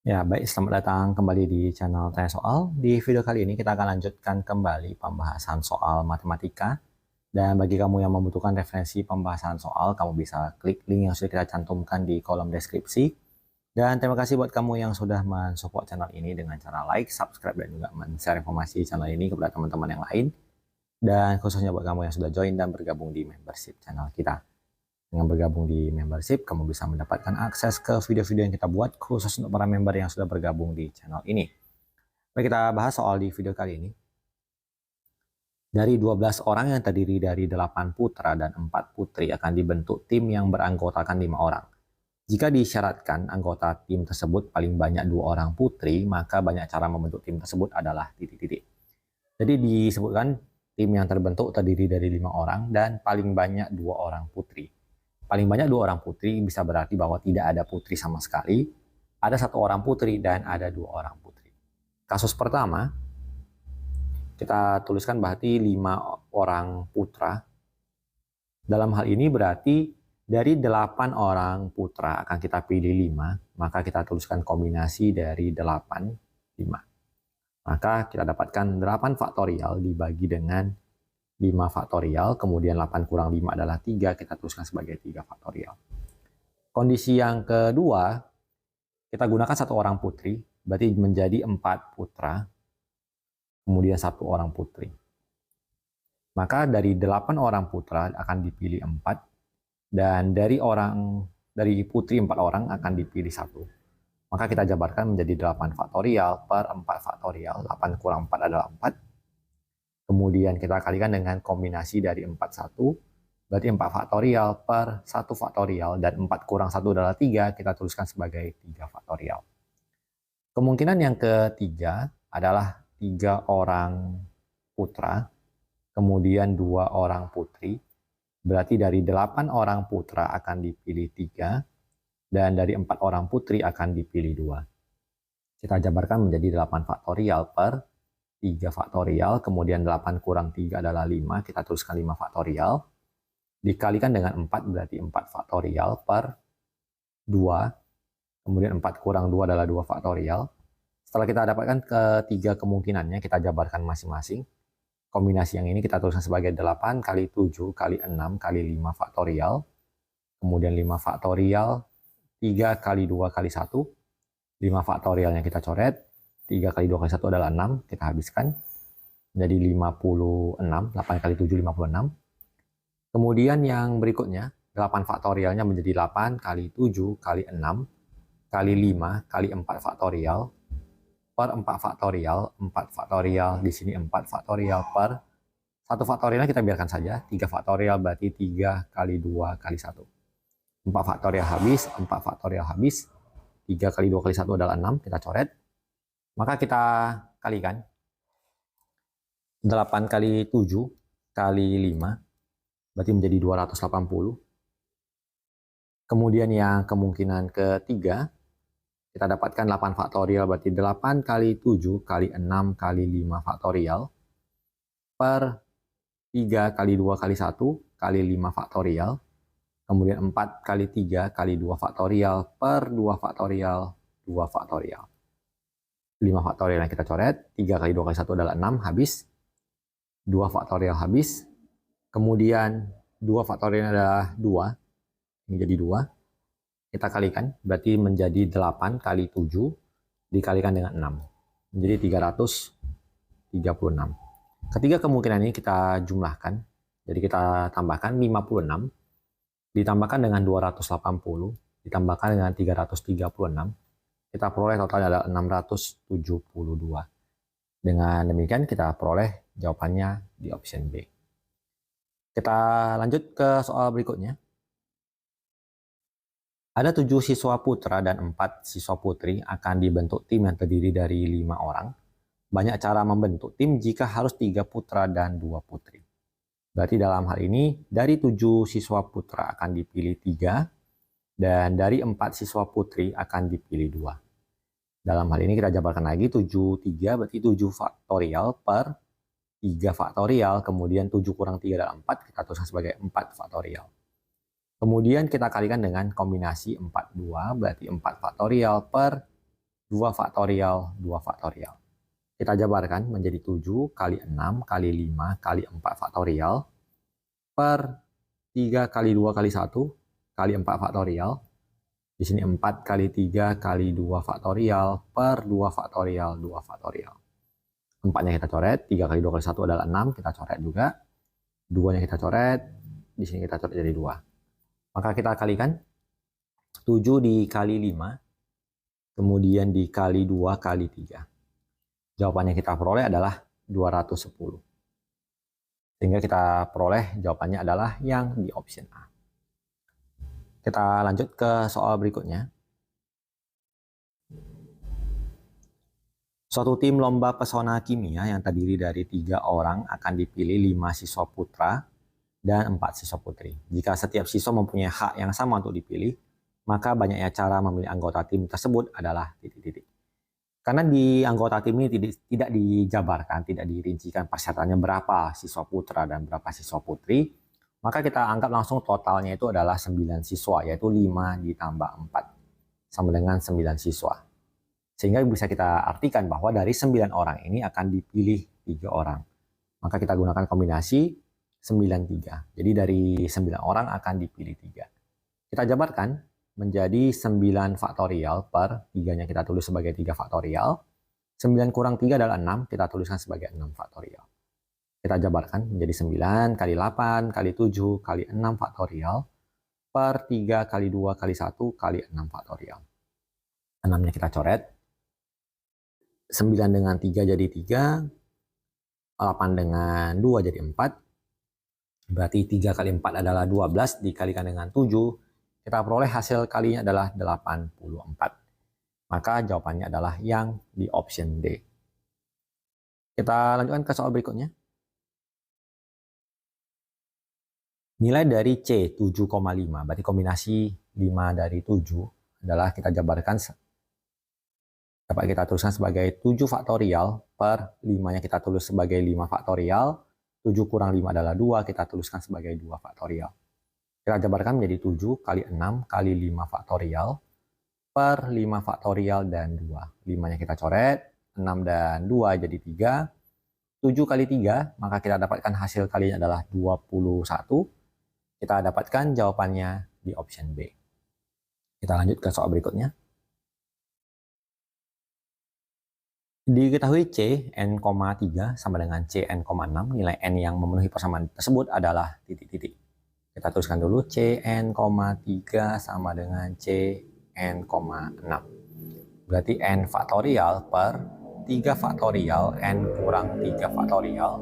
Ya, baik, selamat datang kembali di channel Tanya Soal. Di video kali ini kita akan lanjutkan kembali pembahasan soal matematika. Dan bagi kamu yang membutuhkan referensi pembahasan soal, kamu bisa klik link yang sudah kita cantumkan di kolom deskripsi. Dan terima kasih buat kamu yang sudah mensupport channel ini dengan cara like, subscribe, dan juga men-share informasi channel ini kepada teman-teman yang lain. Dan khususnya buat kamu yang sudah join dan bergabung di membership channel kita. Dengan bergabung di membership, kamu bisa mendapatkan akses ke video-video yang kita buat khusus untuk para member yang sudah bergabung di channel ini. Baik, kita bahas soal di video kali ini. Dari 12 orang yang terdiri dari 8 putra dan 4 putri akan dibentuk tim yang beranggotakan 5 orang. Jika disyaratkan anggota tim tersebut paling banyak 2 orang putri, maka banyak cara membentuk tim tersebut adalah titik-titik. Jadi disebutkan tim yang terbentuk terdiri dari 5 orang dan paling banyak 2 orang putri. Paling banyak 2 orang putri bisa berarti bahwa tidak ada putri sama sekali, ada 1 orang putri dan ada 2 orang putri. Kasus pertama, kita tuliskan berarti 5 orang putra. Dalam hal ini berarti dari 8 orang putra akan kita pilih 5, maka kita tuliskan kombinasi dari 8, 5. Maka kita dapatkan 8 faktorial dibagi dengan 5 faktorial, kemudian 8 kurang 5 adalah 3, kita tuliskan sebagai 3 faktorial. Kondisi yang kedua, kita gunakan 1 orang putri, berarti menjadi 4 putra, kemudian 1 orang putri. Maka dari 8 orang putra akan dipilih 4, dan dari putri 4 orang akan dipilih 1. Maka kita jabarkan menjadi 8 faktorial per 4 faktorial, 8 kurang 4 adalah 4. Kemudian kita kalikan dengan kombinasi dari 41, berarti 4 faktorial per 1 faktorial, dan 4 kurang 1 adalah 3, kita tuliskan sebagai 3 faktorial. Kemungkinan yang ketiga adalah 3 orang putra, kemudian 2 orang putri, berarti dari 8 orang putra akan dipilih 3, dan dari 4 orang putri akan dipilih 2. Kita jabarkan menjadi 8 faktorial per 3 faktorial, kemudian 8 kurang 3 adalah 5, kita tuliskan 5 faktorial, dikalikan dengan 4 berarti 4 faktorial per 2, kemudian 4 kurang 2 adalah 2 faktorial. Setelah kita dapatkan ketiga kemungkinannya, kita jabarkan masing-masing. Kombinasi yang ini kita tuliskan sebagai 8 kali 7 kali 6 kali 5 faktorial, kemudian 5 faktorial, 3 kali 2 kali 1, 5 faktorialnya kita coret, 3 kali 2 kali 1 adalah 6, kita habiskan menjadi 56, 8 kali 7 56. Kemudian yang berikutnya, 8 faktorialnya menjadi 8 kali 7 kali 6 kali 5 kali 4 faktorial per 4 faktorial, 4 faktorial di sini 4 faktorial per 1 faktorialnya kita biarkan saja, 3 faktorial berarti 3 kali 2 kali 1. 4 faktorial habis, 4 faktorial habis, 3 kali 2 kali 1 adalah 6, kita coret. Maka kita kalikan 8 kali 7 kali 5 berarti menjadi 280. Kemudian yang kemungkinan ketiga, kita dapatkan 8 faktorial berarti 8 kali 7 kali 6 kali 5 faktorial per 3 kali 2 kali 1 kali 5 faktorial, kemudian 4 kali 3 kali 2 faktorial per 2 faktorial 2 faktorial. 5 faktorial yang kita coret, 3 kali 2 kali 1 adalah 6, habis. 2 faktorial habis. Kemudian 2 faktorial adalah 2, ini jadi 2. Kita kalikan, berarti menjadi 8 kali 7 dikalikan dengan 6. Menjadi 336. Ketiga kemungkinan ini kita jumlahkan. Jadi kita tambahkan 56, ditambahkan dengan 280, ditambahkan dengan 336. Kita peroleh totalnya adalah 672. Dengan demikian kita peroleh jawabannya di option B. Kita lanjut ke soal berikutnya. Ada 7 siswa putra dan 4 siswa putri akan dibentuk tim yang terdiri dari 5 orang. Banyak cara membentuk tim jika harus 3 putra dan 2 putri. Berarti dalam hal ini dari 7 siswa putra akan dipilih 3, dan dari 4 siswa putri akan dipilih 2. Dalam hal ini kita jabarkan lagi 7, 3 berarti 7 faktorial per 3 faktorial, kemudian 7 kurang 3 adalah 4, kita tuliskan sebagai 4 faktorial. Kemudian kita kalikan dengan kombinasi 4, 2 berarti 4 faktorial per 2 faktorial 2 faktorial. Kita jabarkan menjadi 7 kali 6 kali 5 kali 4 faktorial per 3 kali 2 kali 1 kali 4 faktorial. Di sini 4 kali 3 kali 2 faktorial per 2 faktorial 2 faktorial. 4-nya kita coret, 3 kali 2 kali 1 adalah 6, kita coret juga. 2-nya kita coret, di sini kita coret jadi 2. Maka kita kalikan 7 dikali 5, kemudian dikali 2 kali 3. Jawabannya kita peroleh adalah 210. Sehingga kita peroleh jawabannya adalah yang di option A. Kita lanjut ke soal berikutnya. Suatu tim lomba pesona kimia yang terdiri dari 3 orang akan dipilih 5 siswa putra dan 4 siswa putri. Jika setiap siswa mempunyai hak yang sama untuk dipilih, maka banyaknya cara memilih anggota tim tersebut adalah titik-titik. Karena di anggota tim ini tidak dijabarkan, tidak dirincikan persyaratannya berapa siswa putra dan berapa siswa putri, maka kita anggap langsung totalnya itu adalah 9 siswa, yaitu 5 ditambah 4, sama dengan 9 siswa. Sehingga bisa kita artikan bahwa dari 9 orang ini akan dipilih 3 orang. Maka kita gunakan kombinasi 9-3. Jadi dari 9 orang akan dipilih 3. Kita jabarkan menjadi 9 faktorial per 3-nya kita tulis sebagai 3 faktorial. 9 kurang 3 adalah 6, kita tuliskan sebagai 6 faktorial. Kita jabarkan menjadi 9 kali 8 kali 7 kali 6 faktorial per 3 kali 2 kali 1 kali 6 faktorial. 6-nya kita coret. 9 dengan 3 jadi 3, 8 dengan 2 jadi 4, berarti 3 kali 4 adalah 12, dikalikan dengan 7, kita peroleh hasil kalinya adalah 84. Maka jawabannya adalah yang di option D. Kita lanjutkan ke soal berikutnya. Nilai dari C 7,5, berarti kombinasi 5 dari 7 adalah kita jabarkan dapat kita tuliskan sebagai 7 faktorial per 5-nya kita tulis sebagai 5 faktorial. 7 kurang 5 adalah 2, kita tuliskan sebagai 2 faktorial. Kita jabarkan menjadi 7 kali 6 kali 5 faktorial per 5 faktorial dan 2. 5-nya kita coret, 6 dan 2 jadi 3. 7 kali 3, maka kita dapatkan hasil kalinya adalah 21. Kita dapatkan jawabannya di option B. Kita lanjut ke soal berikutnya. Diketahui C n,3 sama dengan C n,6, nilai n yang memenuhi persamaan tersebut adalah titik-titik. Kita tuliskan dulu C n,3 sama dengan C n,6. Berarti n faktorial per 3 faktorial n kurang 3 faktorial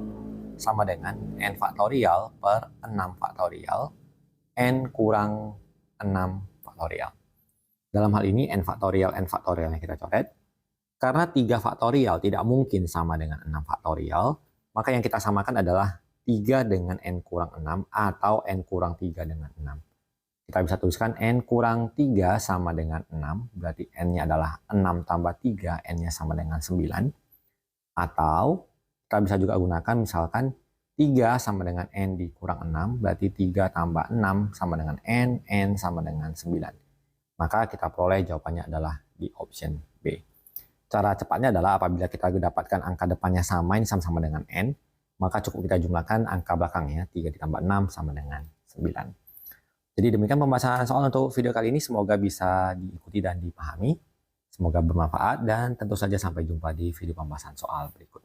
sama dengan n faktorial per 6 faktorial n kurang 6 faktorial. Dalam hal ini n faktorial yang kita coret. Karena 3 faktorial tidak mungkin sama dengan 6 faktorial, maka yang kita samakan adalah 3 dengan n kurang 6 atau n kurang 3 dengan 6. Kita bisa tuliskan n kurang 3 sama dengan 6, berarti n-nya adalah 6 tambah 3, n-nya sama dengan 9. Atau kita bisa juga gunakan misalkan 3 sama dengan n dikurang 6, berarti 3 tambah 6 sama dengan n sama dengan 9. Maka kita peroleh jawabannya adalah di option B. Cara cepatnya adalah apabila kita dapatkan angka depannya sama, ini sama-sama dengan n, maka cukup kita jumlahkan angka belakangnya, 3 ditambah 6 sama dengan 9. Jadi demikian pembahasan soal untuk video kali ini, semoga bisa diikuti dan dipahami, semoga bermanfaat, dan tentu saja sampai jumpa di video pembahasan soal berikutnya.